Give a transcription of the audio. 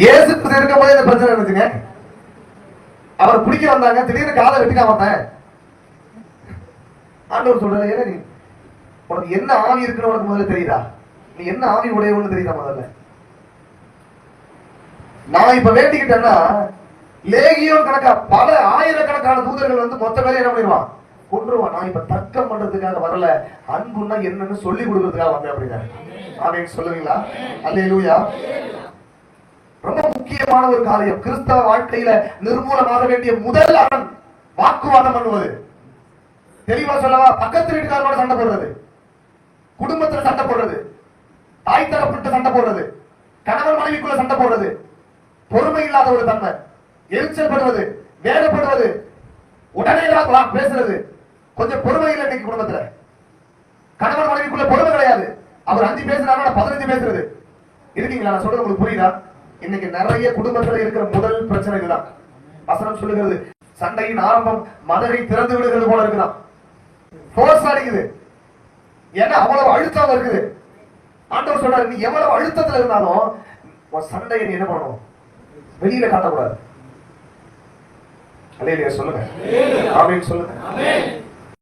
இயேசு இருக்கும் போது இந்த பிரச்சனை இருந்துச்சுங்க. அவர் பிடிக்க வந்தாங்க, திடீர்னு காதை வெட்டிக்காம வந்தேன். ஆண்டவர் சொல்றாரு, ஏன்னா நீ உனக்கு என்ன ஆவி இருக்குன்னு உனக்கு முதல்ல தெரியுதா? நீ என்ன ஆவி உடையவன்னு தெரியுதா? முதல்ல நான் இப்ப வேண்டிக்கிட்டேன்னா லேகியோன் கணக்கா பல ஆயிரக்கணக்கான தூதர்கள் வந்து மொத்த பேரை என்ன பண்ணிடுவான், கொன்றுவான். நான் இப்ப தர்க்கம் பண்றதுக்காக வரல, அன்புன்னா என்னன்னு சொல்லி கொடுக்கறதுக்காக வந்தேன் அப்படின்னா ஆமென் சொல்லுவீங்களா? அல்லேலூயா. ரொம்ப முக்கியமான ஒரு காரியம். கிறிஸ்தவ வாழ்க்கையில நிர்மூலமாக வேண்டிய முதல் அரண் வாக்குவாதம் பண்ணுவது. தெளிவா சொல்லவா? பக்கத்து வீட்டுக்காரோட சண்டை போடுறது, குடும்பத்துல சண்டை போடுறது, தாய் தரப்பட்டு சண்டை போடுறது, கணவன் மனைவிக்குள்ள சண்டை போடுறது, பொறுமை இல்லாத ஒரு தன்மை, எரிச்சல் படுவது, வேதப்படுவது, உடனே பேசுறது, கொஞ்சம் பொறுமை இல்லை. இன்னைக்கு குடும்பத்துல கணவன் மனைவிக்குள்ள பொறுமை கிடையாது. அவர் 5 பேசுறாங்க, 15 பேசுறது. இருக்கீங்களா? நான் சொல்றது உங்களுக்கு புரியுதா? இன்னைக்கு நிறைய குடும்பத்துல இருக்கிற முதல் பிரச்சனை இதுதான். வசனம் சொல்லுகிறது, சண்டையின் ஆரம்பம் மதகை திறந்து விடுகிறது போல இருக்குதான். போர்ஸ் அடிக்குது. ஏன்னா அவ்வளவு அழுத்தம் இருக்குது. ஆண்டவர் சொல்றாரு, நீ எவ்வளவு அழுத்தத்துல இருந்தாலும் சண்டையை நீ என்ன பண்ணணும், வெளியில காட்டக்கூடாது. அல்லேலூயா சொல்லுங்க. ஆமென் சொல்லுங்க.